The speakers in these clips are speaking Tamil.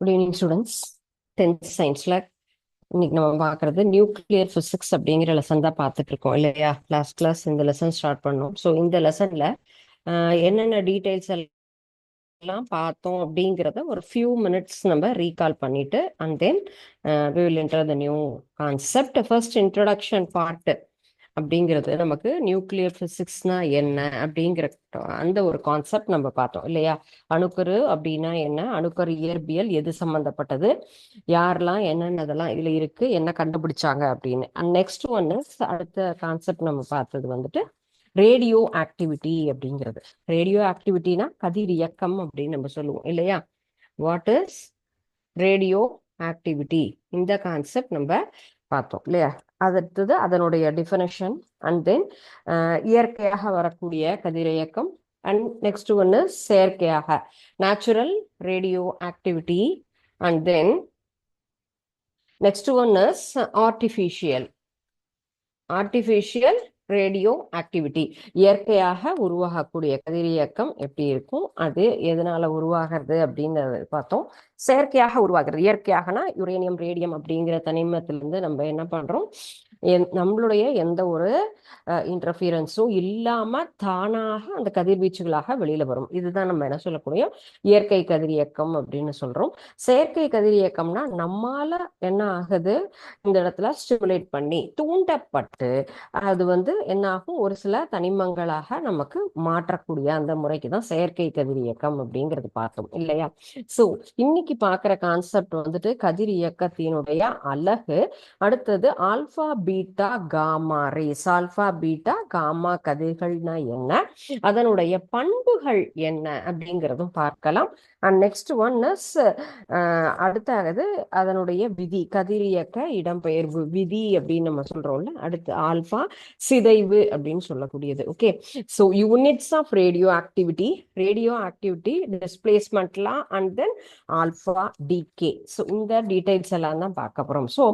Good evening students. 10th சயின்ஸில் இன்னைக்கு நம்ம பார்க்குறது நியூக்ளியர் ஃபிசிக்ஸ் அப்படிங்கிற லெசன் தான் பார்த்துட்டு இருக்கோம் இல்லையா? கிளாஸ் இந்த லெசன் ஸ்டார்ட் பண்ணோம். ஸோ இந்த லெசனில் என்னென்ன டீட்டெயில்ஸ் எல்லாம் பார்த்தோம் அப்படிங்கிறத ஒரு ஃபியூ மினிட்ஸ் நம்ம ரீகால் பண்ணிட்டு and then we will enter the new concept. First introduction part அப்படிங்கிறது நமக்கு நியூக்ளியர் பிசிக்ஸ்னா என்ன அப்படிங்கிற அந்த ஒரு கான்செப்ட் நம்ம பார்த்தோம் இல்லையா? அணுக்கரு அப்படின்னா என்ன, அணுக்கரு இயற்பியல் எது சம்பந்தப்பட்டது, யாரெல்லாம் என்னென்னதெல்லாம் இதுல இருக்கு, என்ன கண்டுபிடிச்சாங்க அப்படின்னு. அண்ட் நெக்ஸ்ட் ஒன்னு அடுத்த கான்செப்ட் நம்ம பார்த்தது வந்துட்டு ரேடியோ ஆக்டிவிட்டி அப்படிங்கிறது. ரேடியோ ஆக்டிவிட்டினா கதிர் இயக்கம் அப்படின்னு நம்ம சொல்லுவோம் இல்லையா? வாட் இஸ் ரேடியோ ஆக்டிவிட்டி, இந்த கான்செப்ட் நம்ம பார்த்தோம் இல்லையா? அடுத்தது அதனுடைய டிஃபனிஷன் அண்ட் தென் இயற்கையாக வரக்கூடிய கதிரியக்கம் அண்ட் நெக்ஸ்ட் ஒன்று செயற்கையாக natural radio activity and then next one is artificial radio activity. இயற்கையாக உருவாகக்கூடிய கதிரியக்கம் எப்படி இருக்கும், அது எதனால உருவாகிறது அப்படின்னு பார்த்தோம். செயற்கையாக உருவாகிறது, இயற்கையாகனா யுரேனியம் ரேடியம் அப்படிங்கிற தனிமத்திலிருந்து நம்ம என்ன பண்றோம், நம்மளுடைய எந்த ஒரு இன்டர்ஃபியரன்ஸும் இல்லாம தானாக அந்த கதிர்வீச்சுகளாக வெளியில வரும். இதுதான் நம்ம என்ன சொல்லக்கூடிய இயற்கை கதிரியக்கம் அப்படின்னு சொல்றோம். செயற்கை கதிரியக்கம்னா நம்மால என்ன ஆகுது, இந்த இடத்துல ஸ்டிமுலேட் பண்ணி தூண்டப்பட்டு அது என்ன ஆகும், ஒரு சில தனிமங்களாக நமக்கு மாற்றக்கூடிய அந்த முறைக்கு தான் செயற்கை கதிரியக்கம் அப்படிங்கிறது பார்த்தோம் இல்லையா? சோ இன்னைக்கு பார்க்குற கான்செப்ட் வந்துட்டு கதிர் இயக்கத்தினுடைய அலகு. அடுத்தது alpha beta gamma rays. Alpha beta gamma கதிர்கள்னா என்ன, அதனுடைய பண்புகள் என்ன அப்படிங்கிறதும் பார்க்கலாம். அண்ட் நெக்ஸ்ட் ஒன் இஸ் அடுத்தது அதனுடைய விதி, கதிரியக்க இடம்பெயர்வு விதி அப்படின்னு நம்ம சொல்றோம்ல. அடுத்து ஆல்பா சிதைவு அப்படின்னு சொல்லக்கூடியது. Okay, so units of radioactivity டிஸ்பிளேஸ்மெண்ட்லாம் and then alpha decay. So இந்த டீடைல்ஸ் எல்லாம் தான் பார்க்க போறோம். ஸோ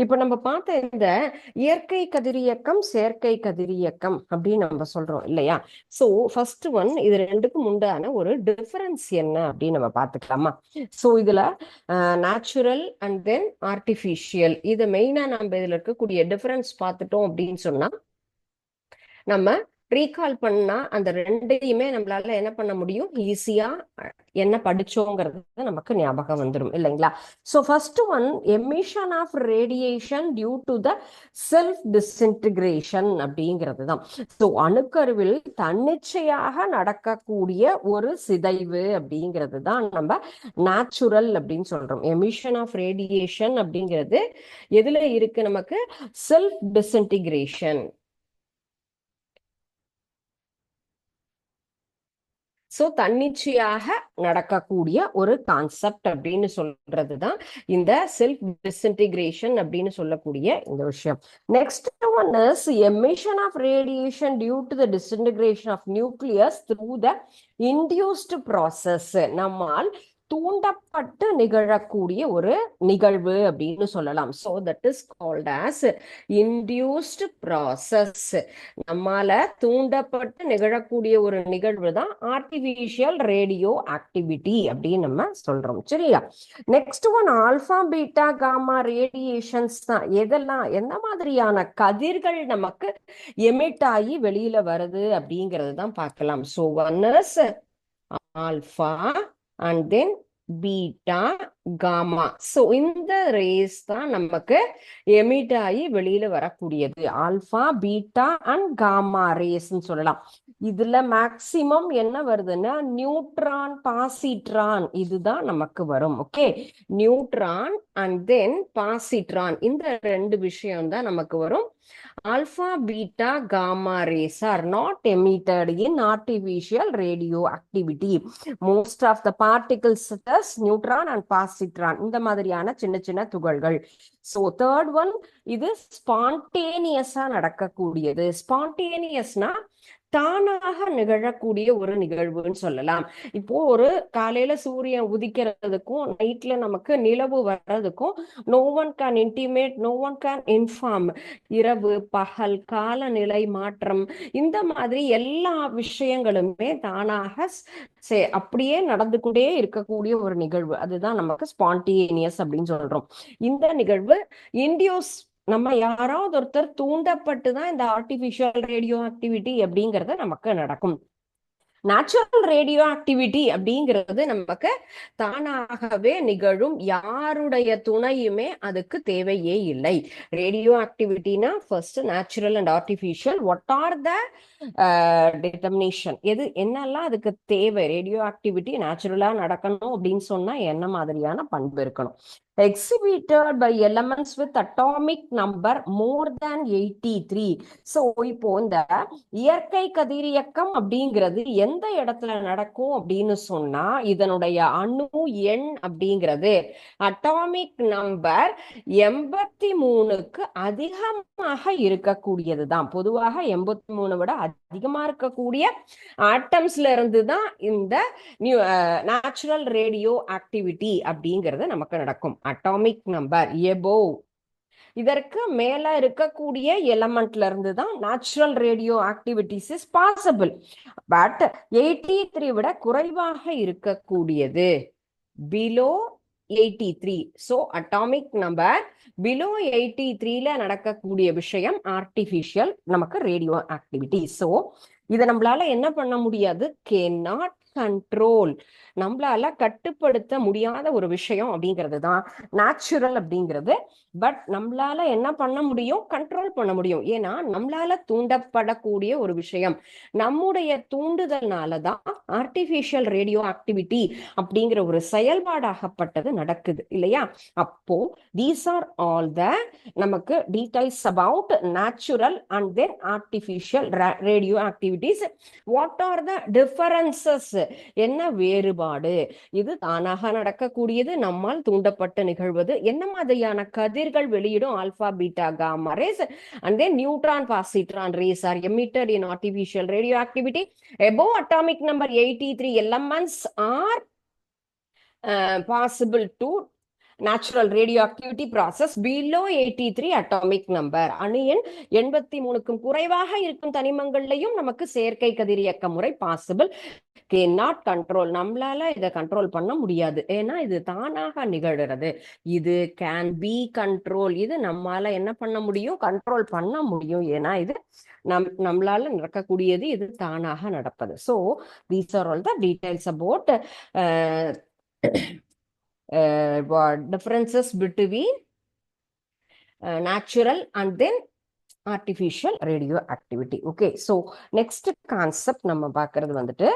இப்போ நம்ம பார்த்த இந்த இயற்கை கதிரியக்கம் செயற்கை கதிரியக்கம் அப்படின்னு நம்ம சொல்றோம் இல்லையா? ஸோ ஃபர்ஸ்ட் ஒன், இது ரெண்டுக்கும் உண்டான ஒரு டிஃபரன்ஸ் என்ன அப்படின்னு நம்ம பார்த்துக்கலாமா? ஸோ இதுல நேச்சுரல் அண்ட் தென் ஆர்டிஃபிஷியல், இது மெயினா நம்ம இதுல இருக்கக்கூடிய டிஃபரன்ஸ் பார்த்துட்டோம் அப்படின்னு சொன்னா நம்ம ரீகால் பண்ணா அந்த ரெண்டையுமே நம்மளால என்ன பண்ண முடியும், ஈஸியா என்ன படிச்சோங்கிறது நமக்கு ஞாபகம் வந்துடும் இல்லைங்களா? So first one, emission of radiation due to the self disintegration அப்படிங்கிறது தான். ஸோ அணுக்கருவில் தன்னிச்சையாக நடக்கக்கூடிய ஒரு சிதைவு அப்படிங்கிறது தான் நம்ம நேச்சுரல் அப்படின்னு சொல்றோம். எமிஷன் ஆஃப் ரேடியேஷன் அப்படிங்கிறது எதுல இருக்கு, நமக்கு செல்ஃப் டிஸ்இன்டிகிரேஷன். ஸோ தன்னிச்சையாக நடக்கக்கூடிய ஒரு கான்செப்ட் அப்படின்னு சொல்றது தான் இந்த செல்ஃப் டிஸ்இன்டிகிரேஷன் அப்படின்னு சொல்லக்கூடிய இந்த விஷயம். Next one is emission of radiation due to the disintegration of nucleus through the induced process. நம்மால் தூண்டப்பட்டு நிகழக்கூடிய ஒரு நிகழ்வு அப்படின்னு சொல்லலாம். So that is called as induced process. நம்மால தூண்டப்பட்டு நிகழக்கூடிய ஒரு நிகழ்வு தான் ஆர்டிஃபிஷியல் ரேடியோ ஆக்டிவிட்டி அப்படின்னு நம்ம சொல்றோம். சரியா? Next one, alpha beta gamma radiations தான். எதெல்லாம் எந்த மாதிரியான கதிர்கள் நமக்கு எமிட் ஆகி வெளியில வருது அப்படிங்கிறது தான் பார்க்கலாம். So one is alpha and then beta gamma. So இந்த ரேஸ் தான் நமக்கு எமிட் ஆகி வெளியில வரக்கூடியது. ஆல்பா பீட்டா அண்ட் காமா ரேஸ்ன்னு சொல்லலாம். இதுல மேக்சிமம் என்ன வருதுன்னா நியூட்ரான் பாசிட்ரான், இதுதான் நமக்கு வரும். Okay, neutron and then positron, இந்த ரெண்டு விஷயம் தான் நமக்கு வரும். Alpha, beta, gamma rays are not emitted in artificial radioactivity. Most of the particles such as neutron and positron, இந்த மாதிரியான சின்ன சின்ன துகள்கள். So third one, இது ஸ்பான்டேனியஸா நடக்கக்கூடியது. ஸ்பான்டேனியஸ்னா தானாக நிகழக்கூடிய ஒரு நிகழ்வுன்னு சொல்லலாம். இப்போ ஒரு காலையில சூரியன் உதிக்கிறதுக்கும் நைட்ல நமக்கு நிலவு வர்றதுக்கும் no one can intimate, no one can inform. இரவு பகல் காலநிலை மாற்றம் இந்த மாதிரி எல்லா விஷயங்களுமே தானாக அப்படியே நடந்து கொண்டே இருக்கக்கூடிய ஒரு நிகழ்வு. அதுதான் நமக்கு ஸ்பான்டேனியஸ் அப்படின்னு சொல்றோம். இந்த நிகழ்வு இண்டியூஸ், நம்ம யாராவது ஒருத்தர் தூண்டப்பட்டு தான் இந்த ஆர்டிபிஷியல் ரேடியோ ஆக்டிவிட்டி அப்படிங்கிறது நமக்கு நடக்கும். நேச்சுரல் ரேடியோ ஆக்டிவிட்டி அப்படிங்கிறது நமக்கு தானாகவே நிகழும், யாருடைய துணையுமே அதுக்கு தேவையே இல்லை. ரேடியோ ஆக்டிவிட்டினா first natural and artificial, what are the determination, எது என்னெல்லாம் அதுக்கு தேவை. ரேடியோ ஆக்டிவிட்டி நேச்சுரலா நடக்கணும் அப்படின்னு சொன்னா என்ன மாதிரியான பண்பு இருக்கணும்? exhibited by elements with atomic number more than 83. So இப்போ இந்த இயற்கை கதிரியக்கம் அப்படிங்கிறது எந்த இடத்துல நடக்கும் அப்படின்னு சொன்னா இதனுடைய அணு எண் அப்படிங்கிறது அட்டாமிக் நம்பர் 83க்கு அதிகமாக இருக்கக்கூடியது தான். பொதுவாக 83 விட அதிகமா இருக்கக்கூடிய ஆட்டம்ஸ்ல இருந்து தான் இந்த நேச்சுரல் ரேடியோ ஆக்டிவிட்டி அப்படிங்கிறது நமக்கு நடக்கும். அட்டாமிக் நம்பர் எபோவ், இதற்கு மேல இருக்கக்கூடிய எலமெண்ட்ல இருந்து தான் natural radioactivities is possible. But 83 விட குறைவாக இருக்கக்கூடியது below 83. So atomic number below 83ல நடக்கக்கூடிய விஷயம் ஆர்டிபிஷியல் நமக்கு ரேடியோ ஆக்டிவிட்டி. ஸோ இதை நம்மளால என்ன பண்ண முடியாது? கேனாட் கண்ட்ரோல், நம்மளால கட்டுப்படுத்த முடியாத ஒரு விஷயம் அப்படிங்கிறது தான் நேச்சுரல் அப்படிங்கிறது. பட் நம்மளால என்ன பண்ண முடியும்? கண்ட்ரோல் பண்ண முடியும். ஏன்னா நம்மளால தூண்டப்படக்கூடிய ஒரு விஷயம், நம்முடைய தூண்டுதல்னாலதான் ஆர்டிபிஷியல் ரேடியோ ஆக்டிவிட்டி அப்படிங்கிற ஒரு செயல்பாடாகப்பட்டது நடக்குது இல்லையா? அப்போ தீஸ் ஆர் ஆல் த நமக்கு details about natural and then artificial radio activities. What are the differences, என்ன வேறுபாடு? இது தானாக நடக்கக்கூடியது, நம்மால் தூண்டப்பட்டு நிகழ்வது. என்ன மாதிரியான கதிர்கள் வெளியிடும்? Alpha beta gamma rays and then neutron positron rays are emitted in artificial radioactivity. Above atomic number 83 elements are possible to natural radioactivity process below 83 atomic number. அணு எண் 83க்கும் குறைவாக இருக்கும் தனிமங்கள்லையும் நமக்கு செயற்கை கதிரியக்க முறை பாசிபிள். cannot control, நம்மளால இதை கண்ட்ரோல் பண்ண முடியாது, ஏன்னா இது தானாக நிகழ்கிறது. இது கேன் பி கண்ட்ரோல், இது நம்மளால என்ன பண்ண முடியும்? கண்ட்ரோல் பண்ண முடியும், ஏன்னா இது நம்மளால நடக்கக்கூடியது, இது தானாக நடப்பது. So these are all the details about differences between natural and then artificial radioactivity. Okay, so next concept நம்ம பார்க்கிறது வந்துட்டு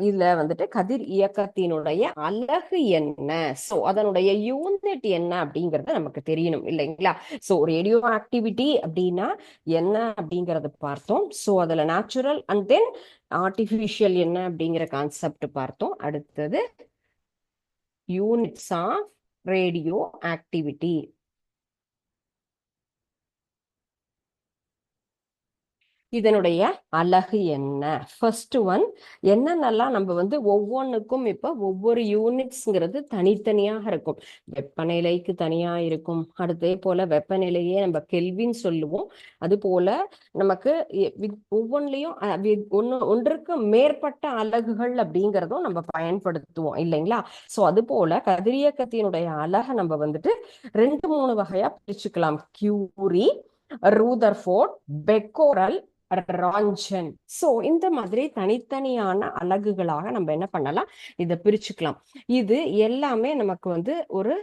இதுல வந்துட்டு கதிர் இயக்கத்தினுடைய அலகு என்ன, சோ அதனுடைய யூனிட் என்ன அப்படிங்கறது நமக்கு தெரியணும் இல்லைங்களா? சோ ரேடியோ ஆக்டிவிட்டி அப்படின்னா என்ன அப்படிங்கறத பார்த்தோம். சோ அதுல நேச்சுரல் அண்ட் தென் ஆர்டிபிஷியல் என்ன அப்படிங்கிற கான்செப்ட் பார்த்தோம். அடுத்தது யூனிட்ஸ் ஆஃப் ரேடியோ ஆக்டிவிட்டி. இதனுடைய அலகு என்ன? ஃபர்ஸ்ட் ஒன், என்னென்னலாம் நம்ம வந்து ஒவ்வொன்றுக்கும் இப்ப ஒவ்வொரு யூனிட்ஸ்ங்கிறது தனித்தனியாக இருக்கும். வெப்பநிலைக்கு தனியா இருக்கும். அடுத்தே போல வெப்பநிலையே நம்ம கெல்வின் சொல்லுவோம். அது போல நமக்கு ஒவ்வொன்றிலையும் ஒன்றுக்கு மேற்பட்ட அலகுகள் அப்படிங்கிறதும் நம்ம பயன்படுத்துவோம் இல்லைங்களா? சோ அது போல கதிரியக்கத்தினுடைய அலகை நம்ம வந்துட்டு 2-3 வகையா பிரிச்சுக்கலாம். Curie, Rutherford, Becquerel, Roentgen. So இந்த மாதிரி தனித்தனியான அலகுகளாக நம்ம என்ன பண்ணலாம்? இதை பிரிச்சுக்கலாம். இது எல்லாமே நமக்கு வந்து ஒரு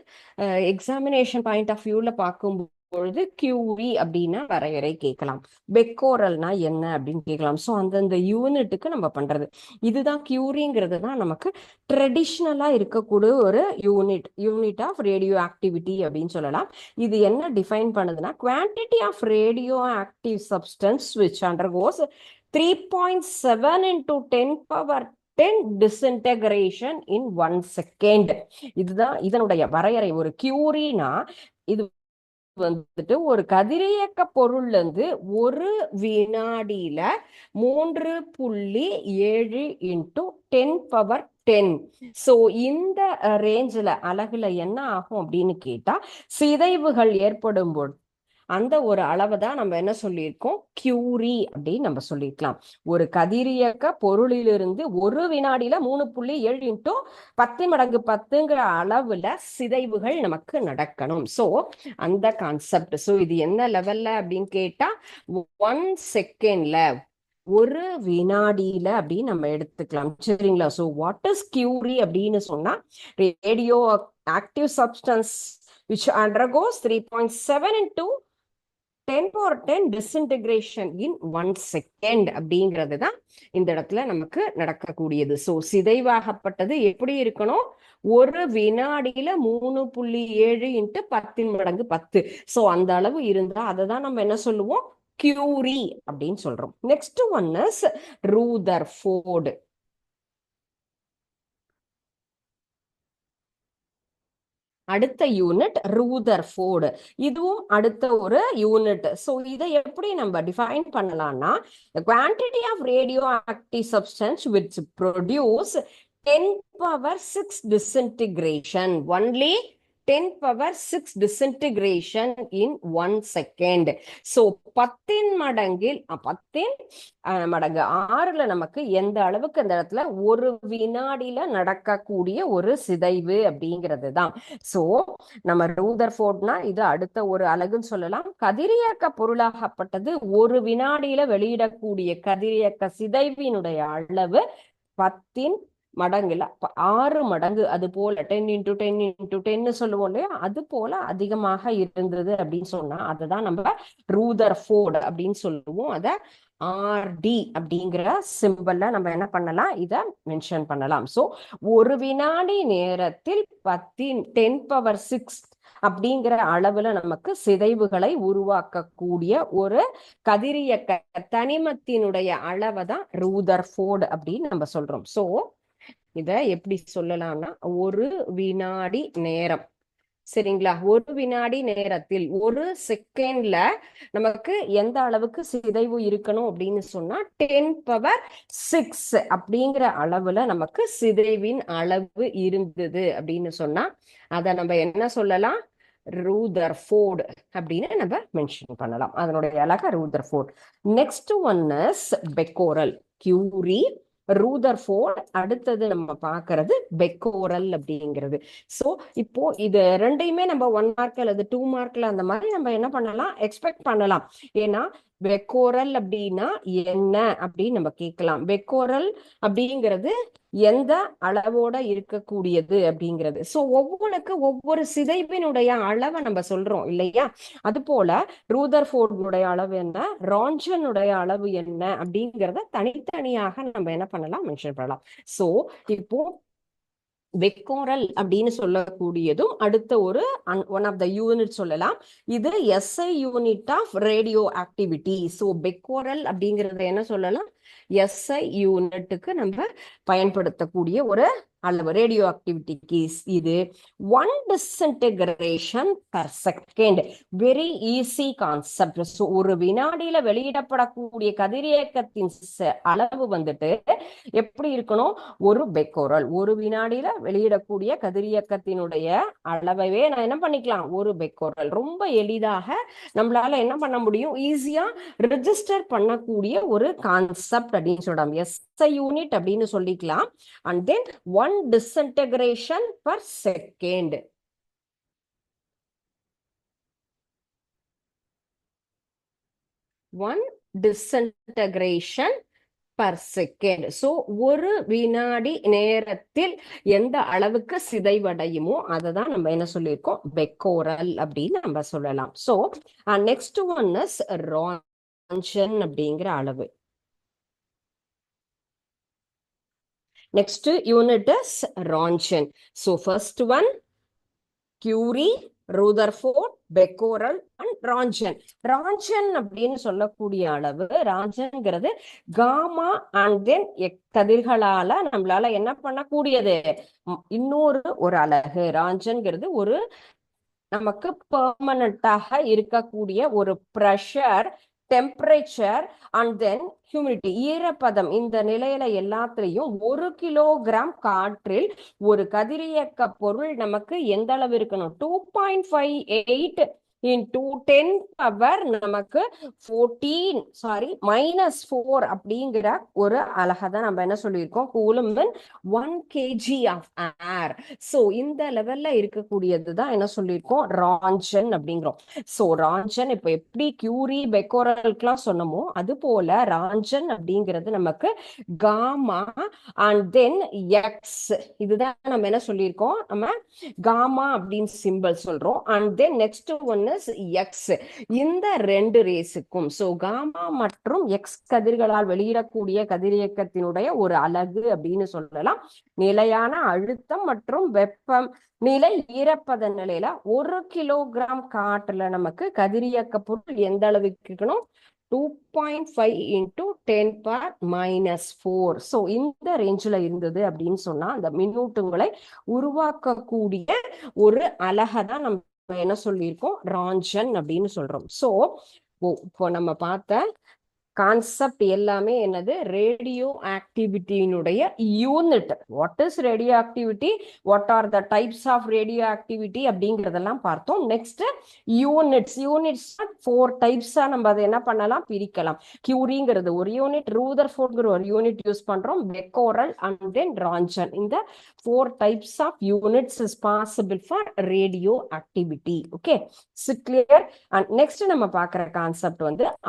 எக்ஸாமினேஷன் பாயிண்ட் ஆஃப் வியூல பார்க்கும் பொழுது கியூவி அப்படின்னா வரையறை கேட்கலாம், பெக்கோரல்னா என்ன அப்படின்னு கேட்கலாம். ஸோ அந்தந்த யூனிட்டுக்கு நம்ம பண்றது இதுதான். கியூரிங்கிறது தான் நமக்கு ட்ரெடிஷ்னலா இருக்கக்கூடிய ஒரு யூனிட் ஆஃப் ரேடியோ ஆக்டிவிட்டி அப்படின்னு சொல்லலாம். இது என்ன டிஃபைன் பண்ணுதுன்னா, quantity of radioactive substance which undergoes 3.7 into 10^10 disintegration in 1 second. இதுதான் இதனுடைய வரையறை. ஒரு கியூரினா இது வந்துட்டு ஒரு கதிரியக்க பொருள்ல இருந்து ஒரு வினாடியில 3.7 இன்டூ 10^10. சோ இந்த ரேஞ்சில் அலகுல என்ன ஆகும் அப்படின்னு கேட்டா சிதைவுகள் ஏற்படும் போது அந்த ஒரு அளவை தான் நம்ம என்ன சொல்லியிருக்கோம், கியூரி அப்படின்னு நம்ம சொல்லியிருக்கலாம். ஒரு கதிரியக்க பொருளிலிருந்து ஒரு வினாடியில 3.7 இன்டூ 10 மடங்கு 10ங்கிற அளவுல சிதைவுகள் நமக்கு நடக்கணும். சோ அந்த கான்செப்ட். சோ இது என்ன லெவல்ல அப்படின்னு கேட்டா 1 செகண்ட்ல, ஒரு வினாடியில அப்படின்னு நம்ம எடுத்துக்கலாம். சரிங்களா? சோ வாட் இஸ் கியூரி அப்படின்னு சொன்னா radio active substance which undergoes 3.7 into 10^10 disintegration in 1 second அப்படிங்கிறது தான் இந்த இடத்துல நமக்கு நடக்கக்கூடியது. சோ சிதைவாகப்பட்டது எப்படி இருக்கணும், ஒரு வினாடியில 3.7 இன்ட்டு 10 மடங்கு 10. சோ அந்த அளவு இருந்தா அதை தான் நம்ம என்ன சொல்லுவோம், கியூரி அப்படின்னு சொல்றோம். Next one is Rutherford. அடுத்த யூனிட் ரூதர்ஃபோர்டு. இதுவும் அடுத்த ஒரு யூனிட். சோ இதை எப்படி நம்ம டிஃபைன் பண்ணலாம்னா, the quantity of radioactive substance which produce 10^6 disintegration, only 10^6 disintegration in 1 second. So 10 மடங்கில் 10 மடங்கு 6ல நமக்கு எந்த அளவுக்கு அந்த இடத்துல ஒரு வினாடியில நடக்கக்கூடிய ஒரு சிதைவு அப்படிங்கிறது தான். சோ நம்ம ரூதர்ஃபோர்ட்னா இது அடுத்த ஒரு அலகுன்னு சொல்லலாம். கதிரியக்க பொருளாகப்பட்டது ஒரு வினாடியில வெளியிடக்கூடிய கதிரியக்க சிதைவினுடைய அளவு 10 மடங்குல 6 மடங்கு, அது போல 10 into 10 into 10 சொல்லுவோம் இல்லையா, அது போல அதிகமாக இருந்தது அப்படின்னு சொன்னா அதுதான் நம்ம ரூதர்ஃபோர்டு அப்படின்னு சொல்லுவோம். அத RD அப்படிங்கிற சிம்பல்ல நம்ம என்ன பண்ணலாம், இத மென்ஷன் பண்ணலாம். சோ ஒரு வினாடி நேரத்தில் 10^6 அப்படிங்கிற அளவுல நமக்கு சிதைவுகளை உருவாக்கக்கூடிய ஒரு கதிரியக்க தனிமத்தினுடைய அளவை தான் ரூதர்ஃபோர்டு அப்படின்னு நம்ம சொல்றோம். சோ இத எப்படி சொல்லலாம்னா, ஒரு வினாடி நேரம், சரிங்களா, ஒரு வினாடி நேரத்தில் ஒரு செகண்ட்ல நமக்கு எந்த அளவுக்கு சிதைவு இருக்கணும் அப்படின்னு சொன்னா 10^6 அப்படிங்கிற அளவுல நமக்கு சிதைவின் அளவு இருந்தது அப்படின்னு சொன்னா அதை நம்ம என்ன சொல்லலாம், ரூதர்ஃபோர்டு அப்படின்னு நம்ம மென்ஷன் பண்ணலாம். அதனுடைய அழகா Rutherford. Next one is Becquerel. Curie, Rutherford, அடுத்தது நம்ம பார்க்கறது பெக்கோரல் அப்படிங்கிறது. சோ இப்போ இது ரெண்டையுமே நம்ம 1 மார்க் அல்லது 2 மார்க்ல அந்த மாதிரி நம்ம என்ன பண்ணலாம், எக்ஸ்பெக்ட் பண்ணலாம். ஏன்னா பெக்கோரல் அப்படின்னா என்ன அப்படின்னு நம்ம கேட்கலாம். பெக்கோரல் அப்படிங்கிறது எந்த அளவோட இருக்கக்கூடியது அப்படிங்கிறது. சோ ஒவ்வொன்றுக்கு ஒவ்வொரு சிதைவினுடைய அளவை நம்ம சொல்றோம் இல்லையா, அது போல ரூதர்ஃபோர்டுடைய அளவு என்ன, ரான்சனுடைய அளவு என்ன அப்படிங்கிறத தனித்தனியாக நம்ம என்ன பண்ணலாம், மென்ஷன் பண்ணலாம். சோ இப்போ பெக்கோரல் அப்படின்னு சொல்லக்கூடியதும் அடுத்த ஒரு ஒன் ஆஃப் த யூனிட் சொல்லலாம். இது SI unit of radioactivity. So becquerel அப்படிங்கறத என்ன சொல்லலாம், SI யூனிட்டுக்கு நம்ம பயன்படுத்தக்கூடிய ஒரு அளவு ரேடியோ ஆக்டிவிட்டிக்கு. இது 1 disintegration per second. Very easy concept. So ஒரு வினாடியில வெளியிடப்படக்கூடிய கதிரியக்கத்தின் அளவு வந்துட்டு எப்படி இருக்கணும், ஒரு பெக்கோரல், ஒரு வினாடியில வெளியிடக்கூடிய கதிரியக்கத்தினுடைய அளவையே நான் என்ன பண்ணிக்கலாம், ஒரு பெக்கோரல். ரொம்ப எளிதாக நம்மளால என்ன பண்ண முடியும், ஈஸியா ரெஜிஸ்டர் பண்ணக்கூடிய ஒரு கான்செப்ட் அப்படின்னு சொல்றோம். SI யூனிட் அப்படின்னு சொல்லிக்கலாம். And then 1 disintegration per second. One disintegration per second. So ஒரு வினாடி நேரத்தில் எந்த அளவுக்கு சிதைவடையுமோ அதை தான் நம்ம என்ன சொல்லியிருக்கோம், பெக்கோரல் அப்படின்னு நம்ம சொல்லலாம். So next one is Roentgen அப்படிங்கிற அளவு. Next unit is Roentgen. So first one Curie, Rutherford, Becquerel and Roentgen. Roentgen அப்படின்னு சொல்லக்கூடிய அளவு, ரான்சன்ங்கிறது காமா அண்ட் தென் கதிர்களால நம்மளால என்ன பண்ணக்கூடியது, இன்னொரு ஒரு அலகு. ரான்சன்ங்கிறது ஒரு நமக்கு பெர்மனண்டாக இருக்கக்கூடிய ஒரு pressure, temperature and then humidity, ஈரப்பதம், இந்த நிலையில எல்லாத்துலயும் 1 கிலோகிராம் காற்றில் ஒரு கதிரியக்க பொருள் நமக்கு எந்த அளவு இருக்கணும்? 2.58 into 10 பவர் நமக்கு 14 அப்படிங்கிற ஒரு அழகை தான் நம்ம என்ன சொல்லியிருக்கோம்? Coulomb 1 kg of air. So இந்த லெவல்ல இருக்கக்கூடியது தான் என்ன சொல்லியிருக்கோம்? ராஞ்சன் அப்படிங்கிறோம். ஸோ ராஞ்சன் இப்போ எப்படி கியூரி பெக்கோரலுக்குலாம் சொன்னமோ அது போல ராஞ்சன் அப்படிங்கிறது நமக்கு காமா அண்ட் தென் எக்ஸ். இதுதான் நம்ம என்ன சொல்லியிருக்கோம்? நம்ம காமா அப்படின்னு சிம்பிள் சொல்றோம். And then next one is X. இந்த ரெண்டு ரேஸுக்கும், ஸோ காமா மற்றும் எக்ஸ் கதிர்களால் வெளியிடக்கூடிய கதிரியக்கத்தினுடைய ஒரு அலகு அப்படின்னு சொல்லலாம். நிலையான அழுத்தம் மற்றும் வெப்பம் நிலை, ஈரப்பத நிலையில 1 கிலோகிராம் காற்றுல நமக்கு கதிரியக்க பொருள் எந்த அளவுக்கு இருக்கணும்? 2.5 into 10⁻⁴. ஸோ இந்த ரேஞ்சில் இருந்தது அப்படின்னு சொன்னா அந்த மின்னூட்டங்களை உருவாக்கக்கூடிய ஒரு அலகை தான் நம்ம என்ன சொல்லியிருக்கோம்? ராஞ்சன் அப்படின்னு சொல்றோம். ஸோ இப்போ நம்ம பார்த்த கான்செப்ட் எல்லாமே என்னது? ரேடியோ ஆக்டிவிட்டியினுடைய unit. What is radioactivity, what are the types of radioactivity அப்படிங்கிறதெல்லாம் பார்த்தோம். Next units. 4 டைப்ஸா நம்ம அதை என்ன பண்ணலாம்? பிரிக்கலாம். கியூரிங்கிறது ஒரு யூனிட், ரூதர்ஃபோர்ட்ங்கிற ஒரு யூனிட் யூஸ் பண்றோம், பெக்கோரல் அண்ட் தென் ராஞ்சன். இந்த 4 types of units is possible for radioactivity. Okay, clear? And next நம்ம பார்க்குற concept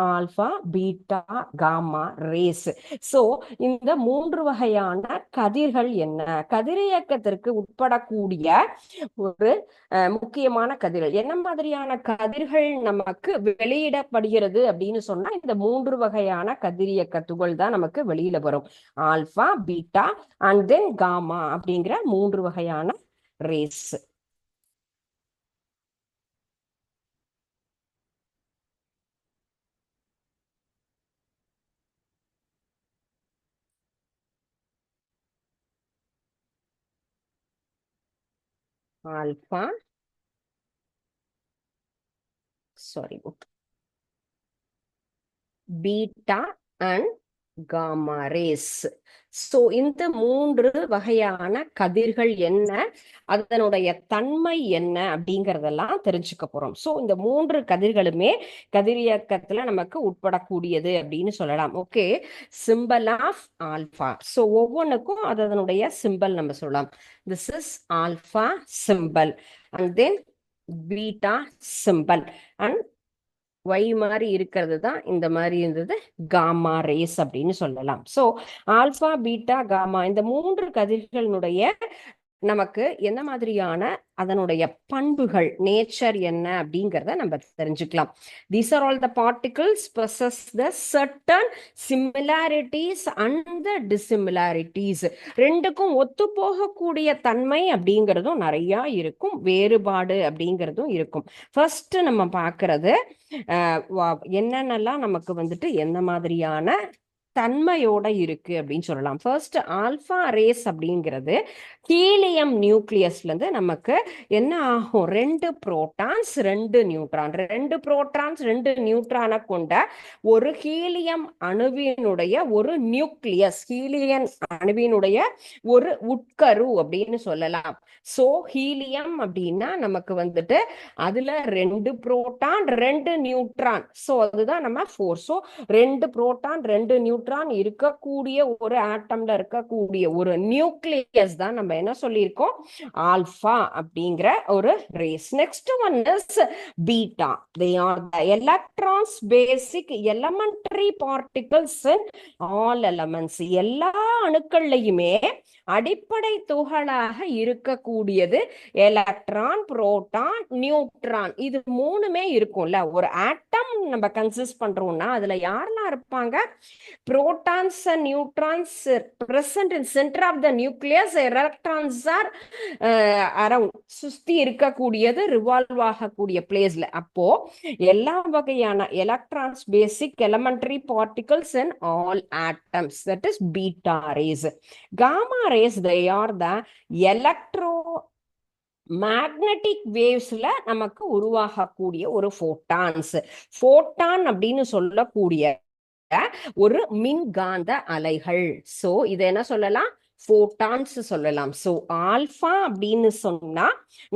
alpha, beta, gamma rays. So இந்த 3 வகையான கதிர்கள் என்ன? கதிரியக்கத்திற்கு உட்படக்கூடிய ஒரு முக்கியமான கதிர்கள் என்ன மாதிரியான கதிர்கள் நமக்கு வெளியிடப்படுகிறது அப்படின்னு சொன்னா இந்த 3 வகையான கதிரியக்க துகள் தான் நமக்கு வெளியில வரும். Alpha, beta and then gamma அப்படிங்கிற 3 வகையான rays. Alpha, sorry, beta and gamma rays. So இந்த 3 வகையான கதிர்கள் என்ன, அதனுடைய தன்மை என்ன அப்படிங்கிறதெல்லாம் தெரிஞ்சுக்க போறோம். ஸோ இந்த 3 கதிர்களுமே கதிரியக்கத்துல நமக்கு உட்படக்கூடியது அப்படின்னு சொல்லலாம். Okay, symbol of alpha. So ஒவ்வொன்றுக்கும் அதனுடைய சிம்பல் நம்ம சொல்லலாம். This is alpha symbol and then beta symbol and Y மாதிரி இருக்கிறது தான் இந்த மாதிரி இருந்தது காமா ரேஸ் அப்படின்னு சொல்லலாம். ஸோ ஆல்பா, பீட்டா, காமா இந்த 3 கதிர்களுடைய நமக்கு என்ன மாதிரியான அதனுடைய பண்புகள், நேச்சர் என்ன அப்படிங்கிறத நம்ம தெரிஞ்சுக்கலாம். These are all the particles possess the certain similarities and the dissimilarity. ரெண்டுக்கும் ஒத்து போகக்கூடிய தன்மை அப்படிங்கிறதும் நிறைய இருக்கும், வேறுபாடு அப்படிங்கிறதும் இருக்கும். ஃபர்ஸ்ட் நம்ம பார்க்கறது என்னென்னலாம் நமக்கு எந்த மாதிரியான தன்மையோட இருக்கு அப்படின்னு சொல்லலாம். ஃபர்ஸ்ட் ஆல்பா ரேஸ் அப்படிங்கிறது ஹீலியம் நியூக்ளியஸ்ல இருந்து நமக்கு என்ன ஆகும்? 2 புரோட்டான்ஸ் 2 நியூட்ரான், 2 புரோட்டான்ஸ் 2 நியூட்ரானை கொண்ட ஒரு ஹீலியம் அணுவினுடைய ஒரு நியூக்ளியஸ், ஹீலியம் அணுவினுடைய ஒரு உட்கரு அப்படின்னு சொல்லலாம். சோ ஹீலியம் அப்படின்னா நமக்கு அதுல 2 புரோட்டான் 2 நியூட்ரான், சோ அதுதான் நம்ம 4. ஸோ 2 புரோட்டான் 2 நியூட்ரான் இருக்கக்கூடிய ஒரு ஆட்டம்ல இருக்கக்கூடிய ஒரு நியூக்ளியஸ் தான் நம்ம என்ன சொல்லியிருக்கோம்? ஆல்பா அப்படிங்கிற ஒரு race. Next one is beta. they are the electrons basic elementary particles in all elements. எல்லா அணுக்கள்லையுமே அடிப்படை துகளாக இருக்கக்கூடியது எலக்ட்ரான், புரோட்டான், நியூட்ரான். இது 3மே இருக்கும்ல. ஒரு ஆட்டம் நம்ம கன்சிஸ்ட் பண்றோம்னா அதுல யாரெல்லாம் இருப்பாங்க? protons and neutrons present in center of the nucleus. electrons are around, சுத்தி இருக்கக்கூடியது, ரிவால்வ் ஆகக்கூடிய பிளேஸ்ல. அப்போ எல்லா வகையான electrons basic elementary particles in all atoms, that is beta rays. Gamma rays, they are the magnetic வேவ்ஸ்ல நமக்கு உருவாகக்கூடிய ஒரு போட்டான்ஸ். போட்டான் அப்படின்னு சொல்லக்கூடிய ஒரு மின்காந்த அலைகள். சோ இதை என்ன சொல்லலாம்? போட்டான்ஸ் சொல்லலாம். சோ ஆல்பா அப்படின்னு சொன்னா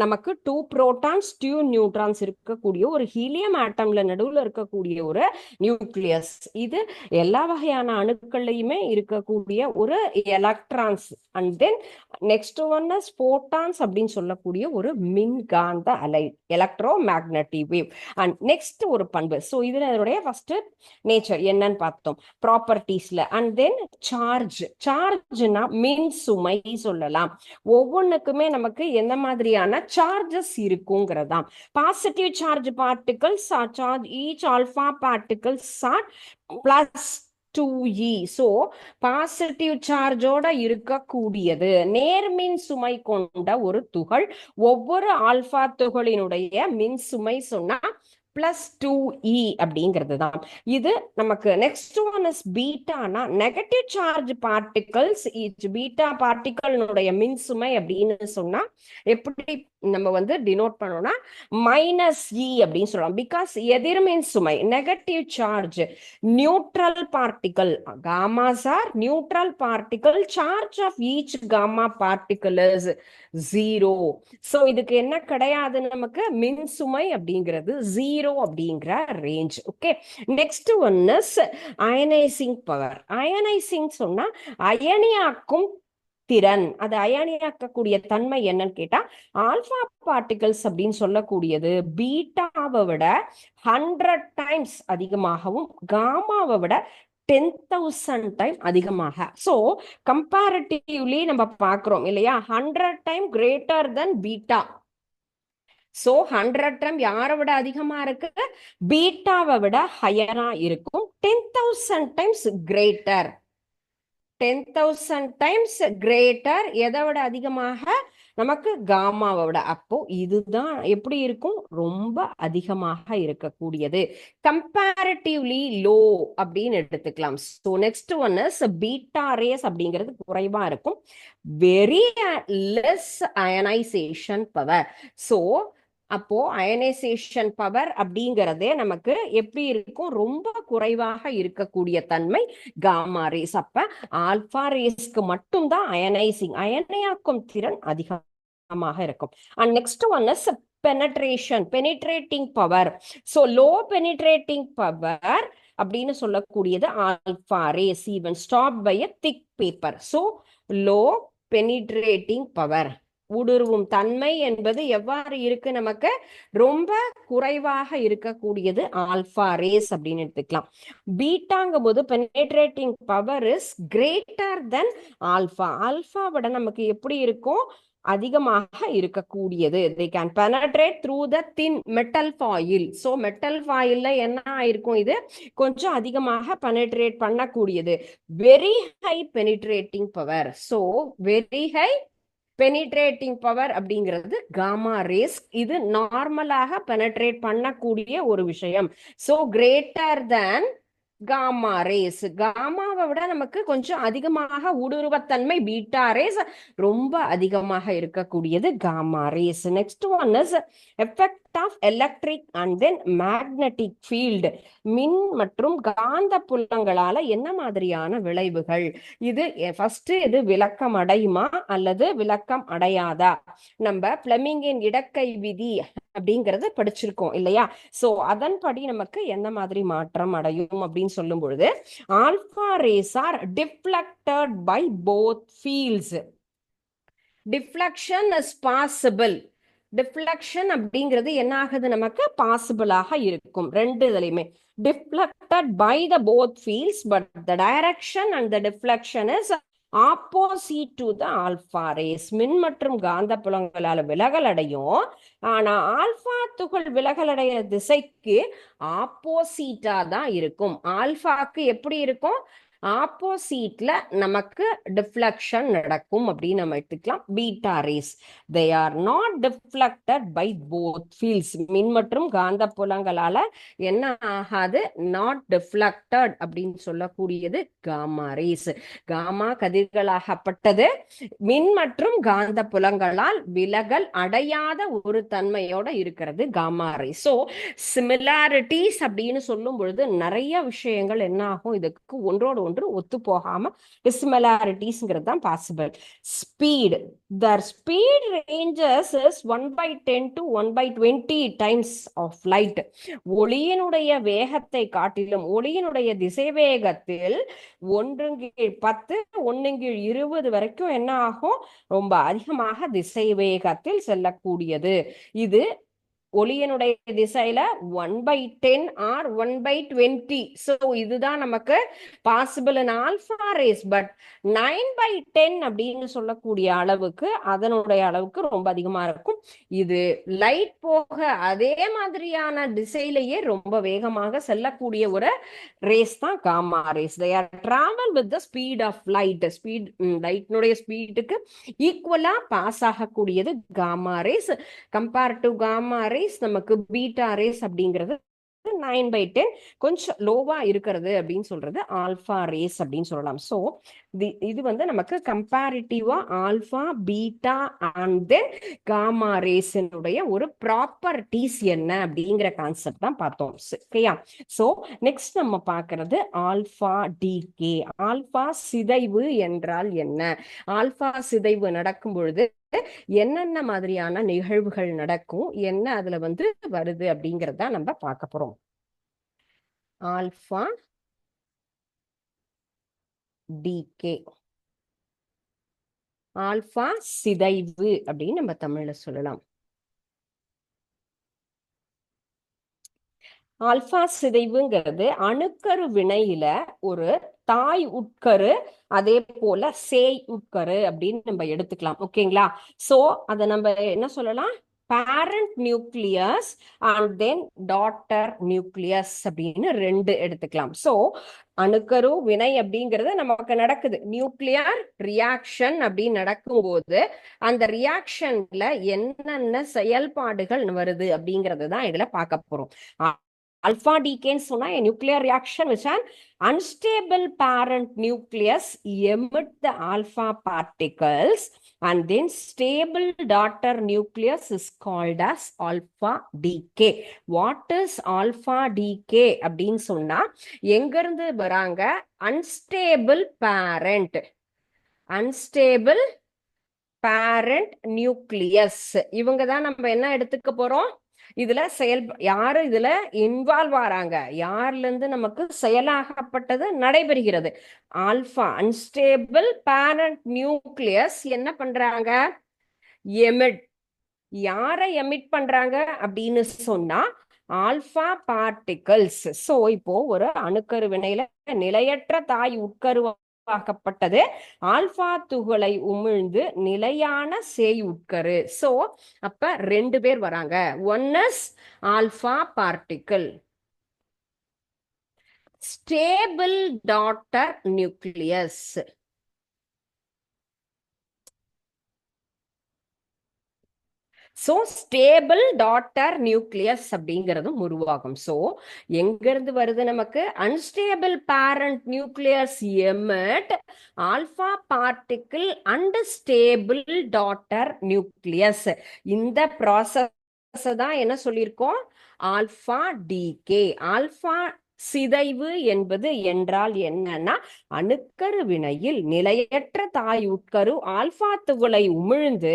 நமக்கு 2 புரோட்டான்ஸ் 2 நியூட்ரான்ஸ் இருக்கக்கூடிய ஒரு ஹீலியம் ஆட்டம்ல நடுவுல இருக்கக்கூடிய ஒரு நியூக்ளியஸ். இது எல்லா வகையான அணுக்கள்லையுமே இருக்கக்கூடிய ஒரு electrons. And then next one is photons அப்படின்னு சொல்லக்கூடிய ஒரு மின்காந்த அலை, electro magnetic wave. And next ஒரு பண்பு. ஸோ இதனுடைய ஃபர்ஸ்ட் நேச்சர் என்னன்னு பார்த்தோம், ப்ராப்பர்ட்டிஸ்ல. அண்ட் தென் சார்ஜ்னா மின் சுமை சொல்லலாம். ஒவ்வொன்றுக்குமே நமக்கு எந்த மாதிரியான சார்ஜஸ் இருக்குங்கிறதாம். Positive charge particles charge each alpha particles are plus 2e. So positive சார்ஜோட இருக்கக்கூடியது நேர்மின் சுமை கொண்ட ஒரு துகள். ஒவ்வொரு ஆல்பா துகளினுடைய மின் சுமை சொன்னா பிளஸ் 2e அப்படிங்கிறது தான். இது நமக்கு நெக்ஸ்ட் ஒன் இஸ் பீட்டானா negative charge particles. Each beta பார்ட்டிகல்னுடைய மின் சுமை அப்படின்னு சொன்னா எப்படி நம்ம வந்து டினோட் பண்ணோம்னா -e அப்படின்னு சொல்லலாம். பிகாஸ் எதிர்மின் சுமை negative charge neutral particle gammas are neutral particle charge of each gamma particle is 0. So இதுக்கு என்ன கிடையாது, நமக்கு மின் சுமை அப்படிங்கிறது 0 அப்படிங்கிற range. Okay, next one is ionising power. Ionising சொன்னா அயனியாக்கும் திறன். அது அயனியாக்கக்கூடிய தன்மை என்னன்னு கேட்டா ஆல்பா பார்ட்டிகல்ஸ் அப்படின்னு சொல்லக்கூடியது பீட்டாவை விட 100 டைம்ஸ் அதிகமாகவும் காமாவை விட 10,000 டைம் அதிகமாக. ஸோ கம்பேரிட்டிவ்லி நம்ம பார்க்கிறோம் இல்லையா, 100 time greater than beta. So 100 time யாரை விட அதிகமா இருக்கு, பீட்டாவை விட ஹையரா இருக்கும். 10,000 டைம்ஸ் கிரேட்டர், 10,000 டைம்ஸ் கிரேட்டர் எதை விட அதிகமாக, நமக்கு காமாவை விட. அப்போ இதுதான் எப்படி இருக்கும், ரொம்ப அதிகமாக இருக்கக்கூடியது. கம்பேரிட்டிவ்லி லோ அப்படின்னு எடுத்துக்கலாம். So next one is beta rays அப்படிங்கிறது குறைவா இருக்கும். Very less ionisation power. So அப்போ அயனைசேஷன் பவர் அப்படிங்கிறதே நமக்கு எப்படி இருக்கும், ரொம்ப குறைவாக இருக்கக்கூடிய தன்மை காமா ரேஸ். அப்ப ஆல்பா ரேஸ்க்கு மட்டும்தான் அயனையாக்கும் திறன் அதிகமாக இருக்கும். And next one is penetrating power. So low penetrating power அப்படின்னு சொல்லக்கூடியது alpha rays even stop by a thick paper. So low penetrating power, ஊடுருவும் தன்மை என்பது எவ்வாறு இருக்கு, நமக்கு ரொம்ப குறைவாக இருக்கக்கூடியது ஆல்பா ரேஸ் அப்படின்னு எடுத்துக்கலாம். பீட்டாங்கும் போது penetrating power is greater than alpha. Alpha விட நமக்கு எப்படி இருக்கும், அதிகமாக இருக்கக்கூடியது. they can penetrate through the thin metal foil. so metal foilல என்ன ஆயிருக்கும், இது கொஞ்சம் அதிகமாக penetrate பண்ணக்கூடியது. very high penetrating power. so very high penetrating power அப்படிங்கிறது காமா ரேஸ். இது நார்மலாக பெனட்ரேட் பண்ணக்கூடிய ஒரு விஷயம். So greater than gamma rays. காமாவை விட நமக்கு கொஞ்சம் அதிகமாக ஊடுருவத்தன்மை பீட்டா ரேஸ், ரொம்ப அதிகமாக இருக்கக்கூடியது gamma rays. Next one is effect of electric and then magnetic field. மின் மற்றும் காந்த புலங்களால என்ன மாதிரியான விளைவுகள், இது ஃபர்ஸ்ட் இது விளக்கம் அடையுமா அல்லது விளக்கம் அடையாதா? நம்ம பிளெமிங்கின் இடக்கை விதி அப்படிங்கறது படிச்சிருக்கோம் இல்லையா. சோ அதன்படி நமக்கு என்ன மாதிரி மாற்றம் அடையும் அப்படின்னு சொல்லும் பொழுது alpha rays are deflected by both fields. Deflection is possible. Deflection அப்படிங்கிறது என்ன ஆகுது, நமக்கு பாசிபிளாக இருக்கும் ரெண்டு இதுலையுமே. deflected by the both fields but the direction and the deflection is opposite to the alpha rays. மின் மற்றும் காந்த புலங்களால விலகல் அடையும், ஆனா ஆல்பா துகள் விலகல் அடைய திசைக்கு ஆப்போசிட்டா தான் இருக்கும். ஆல்பாக்கு எப்படி இருக்கும், ஆப்போசிட்ல நமக்கு டிஃப்ளெக்ஷன் நடக்கும் அப்படின்னு நம்ம எடுத்துக்கலாம். Beta rays they are not deflected by both fields. மின் மற்றும் காந்த புலங்களால என்ன ஆகாது, நாட் டிஃப்ளெக்டட் அப்படின்னு சொல்லக்கூடியது காமா ரேஸ். காமா கதிர்களாகப்பட்டது மின் மற்றும் காந்த புலங்களால் விலகல் அடையாத ஒரு தன்மையோட இருக்கிறது காமா ரேஸ். ஸோ சிமிலாரிட்டிஸ் அப்படின்னு சொல்லும் பொழுது நிறைய விஷயங்கள் என்ன ஆகும், இதுக்கு ஒன்றோடு ஒன்று ஒத்து போகாம டிஸ்மிலாரிட்டிஸ்ங்கிறது தான் possible. Speed, their speed ranges is 1/10 to 1/20 times of light. ஒளியினுடைய வேகத்தை காட்டிலும் ஒளியினுடைய திசைவேகத்தில் 1/10 1/20 வரைக்கும் என்ன ஆகும், ரொம்ப அதிகமாக திசை வேகத்தில் செல்லக்கூடியது. இது ஒளியினுடைய திசையில 1/10 ஆர் 1/20. ஸோ இதுதான் நமக்கு possible in alpha race. But 9/10 அப்படின்னு சொல்லக்கூடிய அளவுக்கு அதனுடைய அளவுக்கு ரொம்ப அதிகமா இருக்கும். இது லைட் போக அதே மாதிரியான திசையிலேயே ரொம்ப வேகமாக செல்லக்கூடிய ஒரு ரேஸ் தான் gamma rays. they are travel with the speed of light. லைட்னுடைய ஸ்பீடுக்கு ஈக்குவலா பாஸ் ஆகக்கூடியது gamma rays. Compare to gamma rays நமக்கு பீட்டா ரேஸ் அப்படிங்கிறது 9/10 கொஞ்சம் லோவா இருக்கிறது அப்படின்னு சொல்றது ஆல்பா ரேஸ் அப்படின்னு சொல்லலாம். ஸோ இது வந்து நமக்கு கம்பேரிட்டிவா alpha beta and then gamma ரேஸினுடைய ஒரு ப்ராப்பர்ட்டிஸ் என்ன அப்படிங்கிற கான்செப்ட் தான் பார்த்தோம். ஓகேயா? ஸோ நெக்ஸ்ட் நம்ம பார்க்கறது ஆல்பா டிகே. ஆல்பா சிதைவு என்றால் என்ன? ஆல்பா சிதைவு நடக்கும் பொழுது என்னென்ன மாதிரியான நிகழ்வுகள் நடக்கும், என்ன அதுல வந்து வருது அப்படிங்கறத நம்ம பார்க்க போறோம். ஆல்பா டிகே, ஆல்பா சிதைவு அப்படின்னு நம்ம தமிழ்ல சொல்லலாம். ஆல்பா சிதைவுங்கிறது அணுக்கரு வினையில ஒரு தாய் உட்கரு அதே போல சேய் உட்கரு அப்படின்னு நம்ம எடுத்துக்கலாம். ஓகேங்களா? சோ அத நம்ம என்ன சொல்லலாம், parent nucleus and then daughter nucleus அப்படின்னு ரெண்டு எடுத்துக்கலாம். சோ அணுக்கரு வினை அப்படிங்கிறது நமக்கு நடக்குது, நியூக்ளியர் ரியாக்ஷன் அப்படின்னு நடக்கும் போது அந்த ரியாக்ஷன்ல என்னென்ன செயல்பாடுகள் வருது அப்படிங்கிறது தான் இதுல பார்க்க போறோம். Alpha decays சொன்னா a nuclear reaction which an unstable parent nucleus emit the alpha particles and then stable daughter nucleus is called as alpha decay. What is alpha decay அப்படின்னு சொன்னா எங்கிருந்து வராங்க, unstable parent, unstable parent nucleus இவங்க தான் நம்ம என்ன எடுத்துக்க போறோம். இதுல யாரு இதுல இன்வால்வ் ஆறாங்க, யார்ல இருந்து நமக்கு செயலாகப்பட்டது நடைபெறுகிறது. ஆல்பா அன்ஸ்டேபிள் பேரண்ட் நியூக்ளியஸ் என்ன பண்றாங்க, எமிட். யாரை எமிட் பண்றாங்க அப்படின்னு சொன்னா ஆல்பா பார்ட்டிகல்ஸ். சோ இப்போ ஒரு அணுக்கரு வினையில நிலையற்ற தாய் உட்கருவாக்கப்பட்டது ஆல்பா துகளை உமிழ்ந்து நிலையான சேய் உட்கரு. சோ அப்ப ரெண்டு பேர் வராங்க. One is alpha particle, stable daughter nucleus. So stable daughter nucleus அப்படிங்கிறதும் உருவாகும். சோ எங்க இருந்து வருது நமக்கு, unstable parent nucleus emit alpha particle and stable daughter nucleus. இந்த ப்ராசஸ் தான் என்ன சொல்லியிருக்கோம், ஆல்பா டிகே. ஆல்பா சிதைவு என்பது என்றால் என்னன்னா, அணுக்கரு வினையில் நிலையற்ற தாய் உட்கரு ஆல்பா துகளை உமிழ்ந்து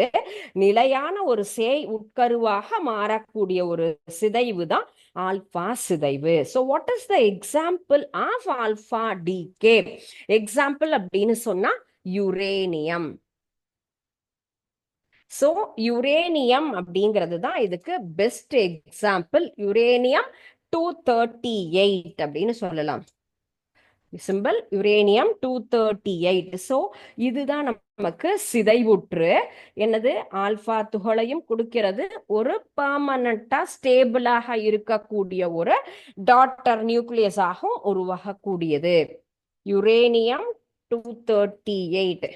நிலையான ஒரு சேய் உட்கருவாக மாறக்கூடிய ஒரு சிதைவு தான் ஆல்பா சிதைவு. So what is the example of alpha decay? Example அப்படின்னு சொன்னா யுரேனியம். சோ யுரேனியம் அப்படிங்கிறது தான் இதுக்கு பெஸ்ட் எக்ஸாம்பிள். யுரேனியம் 238 அப்படின்னு சொல்லலாம். Simple uranium 238. சோ இதுதான் நமக்கு சிதைவுற்று என்னது, ஆல்பா துகளையும் கொடுக்கிறது, ஒரு பெர்மனண்டா ஸ்டேபிளாக இருக்கக்கூடிய ஒரு டாட்டர் நியூக்ளியஸாகவும் உருவாகக்கூடியது. யுரேனியம் 238.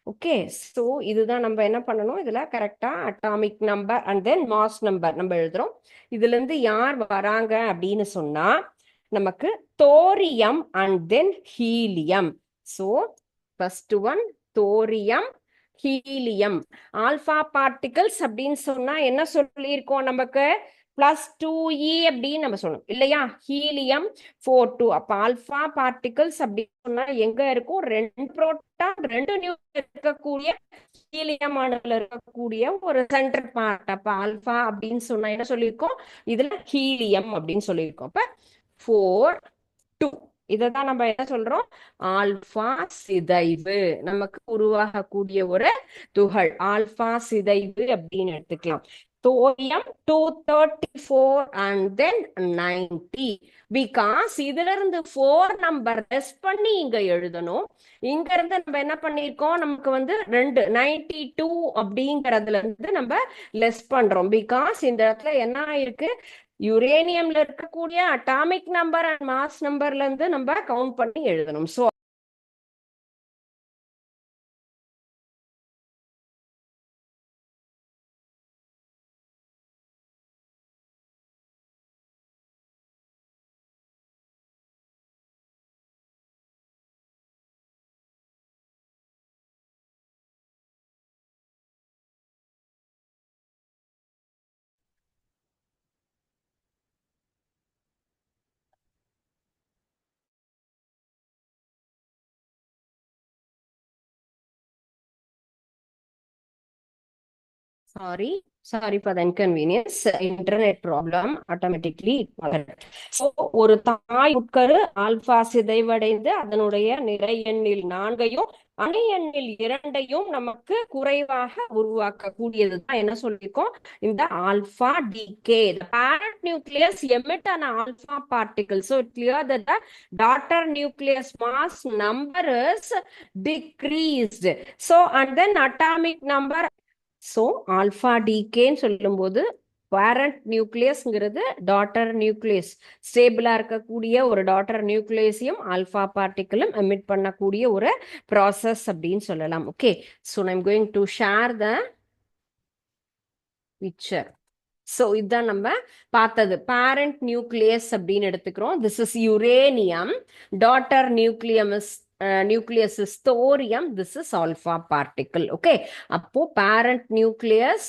ஓகே, ஸோ இதுதான் நம்ம என்ன பண்ணணும், இதுல கரெக்டா atomic number and then mass number நம்ம எழுதுறோம். இதுல இருந்து யார் வராங்க அப்படின்னு சொன்னா நமக்கு thorium and then helium. So first one thorium, helium. Alpha particles அப்படின்னு சொன்னா என்ன சொல்லியிருக்கோம், நமக்கு +2e அப்படின்னு நம்ம சொல்லணும் இல்லையா. ஹீலியம் 4 அப்ப ஆல்பா பார்ட்டிகல்ஸ் அப்படின்னு சொன்னா எங்க இருக்கும், 2 புரோட்டான் 2 நியூக்ளியஸ் இருக்கக்கூடிய ஹீலியம் அணுல இருக்கக்கூடிய ஒரு சென்டர் பார்ட். அப்ப ஆல்பா அப்படின்னு சொன்னா என்ன சொல்லியிருக்கோம், இதுல ஹீலியம் அப்படின்னு சொல்லியிருக்கோம். அப்ப 4 2 இததான் நம்ம என்ன சொல்றோம், ஆல்பா சிதைவு. நமக்கு உருவாகக்கூடிய ஒரு துகள் ஆல்பா சிதைவு அப்படின்னு எடுத்துக்கலாம். தோரியம் 234 and then 90 பிகாஸ் இதுல இருந்து 4 நம்பர் லெஸ் பண்ணி இங்க எழுதணும். இங்க இருந்து நம்ம என்ன பண்ணிருக்கோம், நமக்கு வந்து 92 அப்படிங்கறதுல இருந்து நம்ம லெஸ் பண்றோம். பிகாஸ் இந்த இடத்துல என்ன ஆயிருக்கு, யுரேனியம்ல இருக்கக்கூடிய அட்டாமிக் நம்பர் அண்ட் மாஸ் நம்பர்ல இருந்து நம்ம கவுண்ட் பண்ணி எழுதணும். So sorry for the inconvenience, internet problem automatically. So ஒரு தாய் உட்கரு ஆல்பா சிதைவடைந்து அதனுடைய நிறை எண்ணில் 4ஐயும் அணு எண்ணில் 2ஐயும் நமக்கு குறைவாக உருவாக்கக்கூடியதுதான் என்ன சொல்லியிருக்கோம், இந்த alpha decay. The parent nucleus emit an alpha particle, so it clear that the daughter nucleus mass number is decreased. So and then atomic number. So alpha டிகேன்னு சொல்லும்போது பேரண்ட் நியூக்ளியஸ்ங்கிறது டாட்டர் நியூக்ளியஸ், ஸ்டேபிளா இருக்கக்கூடிய ஒரு டாட்டர் நியூக்ளியஸையும் ஆல்பா பார்ட்டிகளும் எமிட் பண்ணக்கூடிய ஒரு ப்ராசஸ் அப்படின்னு சொல்லலாம். Okay, so I'm going to share the picture. So இதுதான் நம்ம பார்த்தது பேரண்ட் நியூக்ளியஸ் அப்படின்னு எடுத்துக்கிறோம். This is uranium, daughter nucleus is thorium, this is alpha particle. Okay, அப்போ பேரண்ட் நியூக்ளியஸ்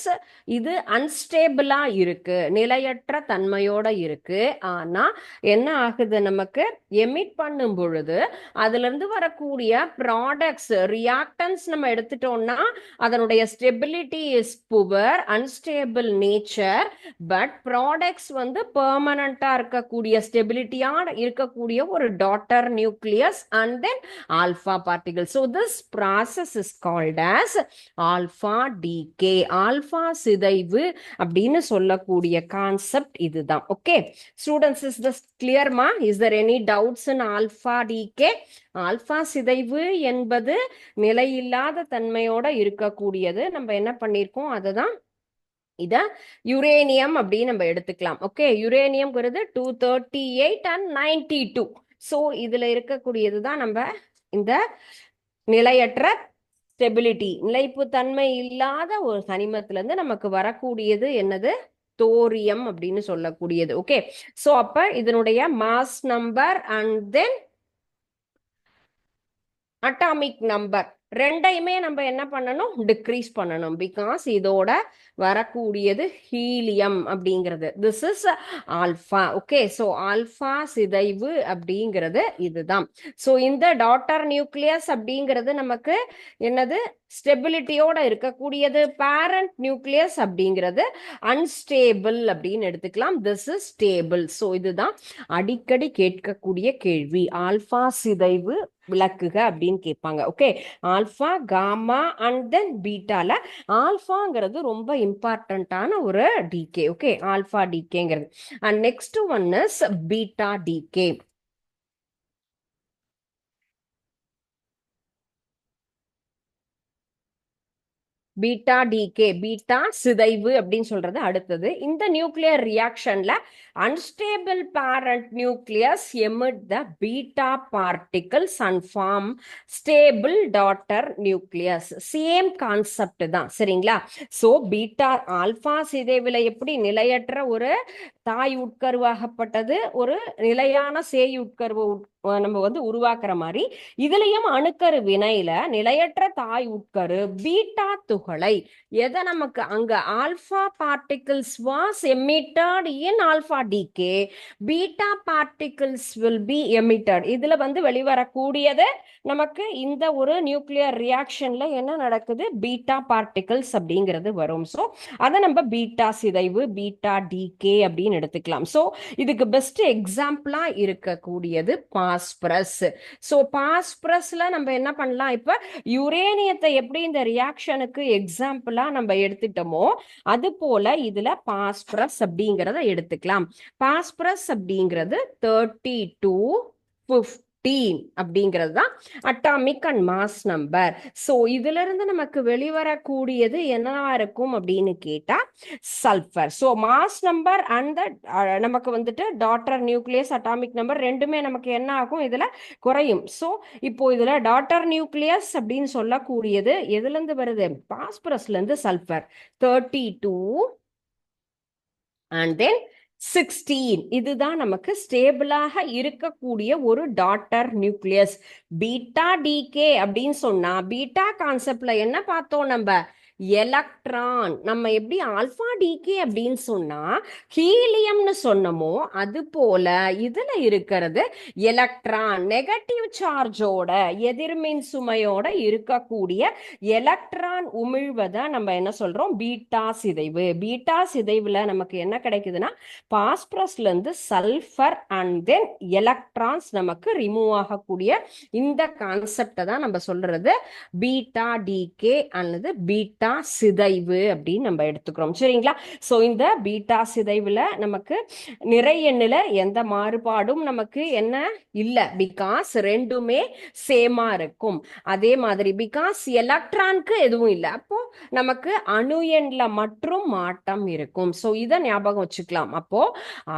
இது அன்ஸ்டேபிளா இருக்கு, நிலையற்ற தன்மையோட இருக்கு. ஆனா என்ன ஆகுது, நமக்கு எமிட் பண்ணும் பொழுது அதுல இருந்து வரக்கூடிய ப்ராடக்ட்ஸ் ரியாக்டன்ஸ் நம்ம எடுத்துட்டோம்னா அதனுடைய stability is poor, unstable nature. But products வந்து பெர்மனண்டா இருக்கக்கூடிய ஸ்டெபிலிட்டியான இருக்கக்கூடிய ஒரு daughter nucleus and then alpha particle. So this process is called as alpha decay. Alpha சிதைவு அப்படின்னு சொல்லக்கூடிய கான்செப்ட் இதுதான். Okay students, is this clear ma? Is there any doubts in alpha decay? Alpha சிதைவு என்பது நிலையில்லாத தன்மையோட இருக்கக்கூடியது. நம்ம என்ன பண்ணிருக்கோம், அதுதான் இத யுரேனியம் அப்படின்னு நம்ம எடுத்துக்கலாம். Okay, யுரேனியம்ங்கிறது 238 and 92. ஸோ இதுல இருக்கக்கூடியதுதான் நம்ம இந்த நிலையற்ற ஸ்டெபிலிட்டி, நிலைப்பு தன்மை இல்லாத ஒரு தனிமத்துல இருந்து நமக்கு வரக்கூடியது என்னது, தோரியம் அப்படின்னு சொல்லக்கூடியது. ஓகே, ஸோ அப்ப இதனுடைய mass number and then atomic number ரெண்டையுமே நம்ம என்ன பண்ணணும், டிக்ரீஸ் பண்ணணும். பிகாஸ் இதோட வரக்கூடியது ஹீலியம் அப்படிங்கிறது, this is alpha. Okay, so alpha சிதைவு அப்படிங்கிறது இதுதான். ஸோ இந்த டாட்டர் நியூக்ளியஸ் அப்படிங்கிறது நமக்கு என்னது, ஸ்டெபிலிட்டியோட இருக்கக்கூடியது. பேரண்ட் நியூக்ளியஸ் அப்படிங்கிறது அன்ஸ்டேபிள் அப்படின்னு எடுத்துக்கலாம், திஸ் இஸ் ஸ்டேபிள். ஸோ இதுதான் அடிக்கடி கேட்கக்கூடிய கேள்வி, ஆல்பா சிதைவு விளக்குக அப்படின்னு கேட்பாங்க. Okay, alpha, gamma and then பீட்டால ஆல்பாங்கிறது ரொம்ப இம்பார்ட்டன்டான ஒரு டிகே. ஓகே, ஆல்பா டிகேங்கிறது. And next one is beta decay. Beta decay, beta சிதைவு அப்படின்னு சொல்றது அடுத்தது. இந்த நியூக்ளியர் ரியாக்ஷன்ல unstable parent nucleus emit the beta particles and form stable daughter nucleus. Same concept தான், சரிங்களா? சோ பீட்டா ஆல்பா சிதைவுல எப்படி நிலையற்ற ஒரு தாய் உட்கருவாகப்பட்டது ஒரு நிலையான சேய் உட்கருவு நம்ம வந்து உருவாக்குற மாதிரி, இதுலயும் அணுக்கரு வினையில நிலையற்ற தாய் உட்கரு பீட்டா துகளை எதை நமக்கு அங்க alpha particles was emitted in alpha decay, beta particles will be emitted. இதுல வந்து வெளிவரக்கூடியது நமக்கு இந்த ஒரு நியூக்ளியர் ரியாக்ஷன்ல என்ன நடக்குது, பீட்டா பார்ட்டிகிள்ஸ் அப்படிங்கிறது வரும். ஸோ அதை நம்ம பீட்டா சிதைவு, பீட்டா டிகே அப்படின்னு எடுத்துக்கலாம். ஸோ இதுக்கு பெஸ்ட் எக்ஸாம்பிளா இருக்கக்கூடியது பாஸ்பரஸ். ஸோ பாஸ்பரஸ்ல நம்ம என்ன பண்ணலாம், இப்ப யுரேனியத்தை எப்படி இந்த ரியாக்ஷனுக்கு எக்ஸாம்பிளா நம்ம எடுத்துட்டோமோ அது போல இதுல பாஸ்பரஸ் அப்படிங்கிறத எடுத்துக்கலாம். பாஸ்பரஸ் அப்படிங்கிறது 32 அப்படிங்கிறது தான் atomic and mass number. So இதுல இருந்து நமக்கு வெளிவரக்கூடியது என்னவா இருக்கும் அப்படின்னு கேட்டா sulphur. So mass number and நமக்கு வந்துட்டு டாட்டர் நியூக்ளியஸ் அட்டாமிக் நம்பர் ரெண்டுமே நமக்கு என்ன ஆகும், இதுல குறையும். ஸோ இப்போ இதுல டாட்டர் நியூக்ளியஸ் அப்படின்னு சொல்லக்கூடியது எதுல இருந்து வருது, பாஸ்பரஸ்ல இருந்து சல்ஃபர் 32 அண்ட் தென் 16. இதுதான் நமக்கு ஸ்டேபிளாக இருக்கக்கூடிய ஒரு டாட்டர் நியூக்ளியஸ். பீட்டா டிகே அப்படின்னு சொன்னா பீட்டா கான்செப்ட்ல என்ன பார்த்தோம் நம்ம, எலக்ட்ரான். நம்ம எப்படி ஆல்பா டிகே அப்படின்னு சொன்னா ஹீலியம்னு சொன்னமோ அது போல இதுல இருக்கிறது எலக்ட்ரான், நெகட்டிவ் சார்ஜோட எதிர்மின் சுமையோட இருக்கக்கூடிய எலக்ட்ரான் உமிழ்வதை நம்ம என்ன சொல்றோம், பீட்டா சிதைவு. பீட்டா சிதைவுல நமக்கு என்ன கிடைக்குதுன்னா பாஸ்பரஸ்ல இருந்து சல்ஃபர் அண்ட் தென் எலக்ட்ரான்ஸ் நமக்கு ரிமூவ் ஆகக்கூடிய இந்த கான்செப்டை தான் நம்ம சொல்றது பீட்டா டிகே அல்லது பீட்டா சிதைவு அப்படின்னு நம்ம எடுத்துக்கிறோம், சரிங்களா? சோ இந்த பீட்டா சிதைவுல நமக்கு நிறை எண்ணுல எந்த மாறுபாடும் நமக்கு என்ன இல்ல, பிகாஸ் ரெண்டுமே சேமா இருக்கும். அதே மாதிரி பிகாஸ் எலக்ட்ரானுக்கு எதுவும் இல்லை, அப்போ நமக்கு அணு எண்ல மற்றும் மாற்றம் இருக்கும். சோ இதை ஞாபகம் வச்சுக்கலாம். அப்போ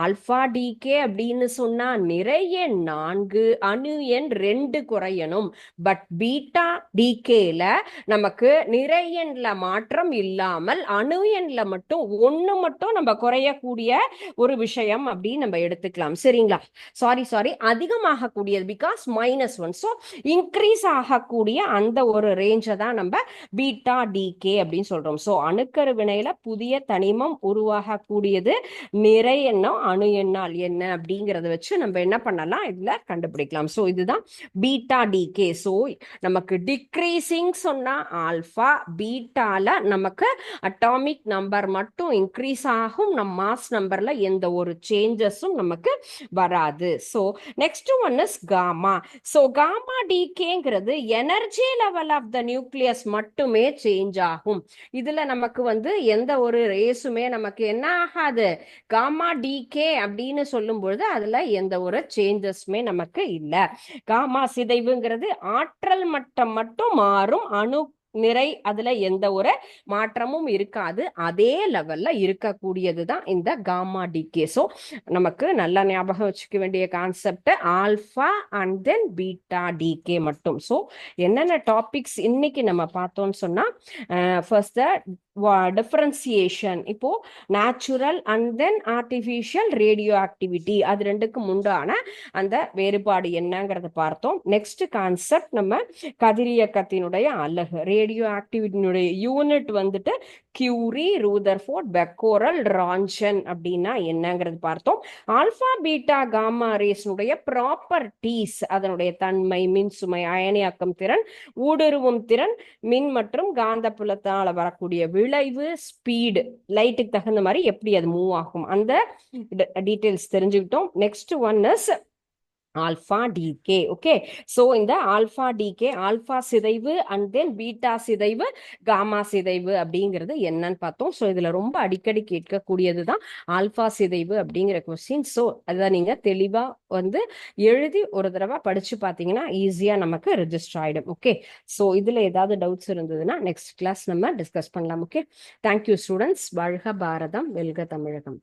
ஆல்பா டிகே அப்படின்னு சொன்னா நிறை எண் 4, அணு எண் 2 குறையணும். பட் பீட்டா டிகேல நமக்கு நிறை எண்ல மாற்றம் இல்லாமல் அணு எண்ல மட்டும் 1 மட்டும் நம்ம குறையக்கூடிய ஒரு விஷயம் அப்படின்னு நம்ம எடுத்துக்கலாம், சரிங்களா? சாரி அதிகமாக கூடியது பிகாஸ் -1. ஸோ இன்க்ரீஸ் ஆகக்கூடிய அந்த ஒரு ரேஞ்சை தான் நம்ம பீட்டா டிகே அப்படின்னு சொல்றோம். ஸோ அணுக்கரு வினையில புதிய தனிமம் உருவாகக்கூடியது நிறை எண்ணம் அணு எண்ணால் என்ன அப்படிங்கறத வச்சு நம்ம என்ன பண்ணலாம், இதுல கண்டுபிடிக்கலாம். ஸோ இதுதான் பீட்டா டிகே. ஸோ நமக்கு டிக்ரீசிங் சொன்னா ஆல்பா, பீட்டால நமக்கு அட்டாமிக் நம்பர் மட்டும் இன்க்ரீஸ் ஆகும், நம்ம மாஸ் நம்பர்ல எந்த ஒரு சேஞ்சஸும் நமக்கு வராது. So next one is gamma. So gamma டிகேங்கிறது energy level of the nucleus மட்டுமே சேஞ்ச் ஆகும். இதுல நமக்கு வந்து எந்த ஒரு ரேஸுமே நமக்கு என்ன ஆகாது, காமா டிகே அப்படின்னு சொல்லும் பொழுது அதுல எந்த ஒரு சேஞ்சஸுமே நமக்கு இல்லை. காமா சிதைவுங்கிறது ஆற்றல் மட்டம் மட்டும் மாறும், அணு நிறை அதுல எந்த ஒரு மாற்றமும் இருக்காது, அதே லெவல்ல இருக்கக்கூடியது தான் இந்த காமா டிகே. ஸோ நமக்கு நல்லா ஞாபகம் வச்சுக்க வேண்டிய concept alpha and then beta decay மட்டும். ஸோ என்னென்ன டாபிக்ஸ் இன்னைக்கு நம்ம பார்த்தோம்னு சொன்னா ஃபர்ஸ்ட் டிஃபரன்சியேஷன், இப்போ natural and then artificial radioactive, activity ரெண்டுக்கும் உண்டான அந்த வேறுபாடு என்னங்கிறத பார்த்தோம். நெக்ஸ்ட் கான்செப்ட் நம்ம கதிரியக்கத்தினுடைய அலகு, ரேடியோ ஆக்டிவிட்டியினுடைய யூனிட் வந்துட்டு கியூரி, ரூதர்ஃபோர்ட், பெக்கோரல், ரான்சன் அப்படின்னா என்னங்கிறது பார்த்தோம். ஆல்பா பீட்டா காமா ரேஸ்னுடைய ப்ராப்பர்டீஸ், அதனுடைய தன்மை, மின் சுமை, அயனியாக்கும் திறன், ஊடுருவும் திறன், மின் மற்றும் காந்த புலத்தால வரக்கூடிய விளைவு, ஸ்பீடு, லைட்டுக்கு தகுந்த மாதிரி எப்படி அது மூவ் ஆகும், அந்த டீடைல்ஸ் தெரிஞ்சுக்கிட்டோம். Next one is alpha decay. Okay, so இந்த ஆல்பா டிகே, ஆல்பா சிதைவு அண்ட் தென் பீட்டா சிதைவு, காமா சிதைவு அப்படிங்கிறது என்னன்னு பார்த்தோம். ஸோ இதுல ரொம்ப அடிக்கடி கேட்கக்கூடியது தான் ஆல்பா சிதைவு அப்படிங்கிற கொஸ்டின். ஸோ அதை நீங்க தெளிவா வந்து எழுதி ஒரு தடவை படிச்சு பார்த்தீங்கன்னா ஈஸியா நமக்கு ரெஜிஸ்டர் ஆயிடும். ஓகே, ஸோ இதுல ஏதாவது டவுட்ஸ் இருந்ததுன்னா நெக்ஸ்ட் கிளாஸ் நம்ம டிஸ்கஸ் பண்ணலாம். Okay, thank you students. வாழ்க பாரதம், வெல்க தமிழகம்.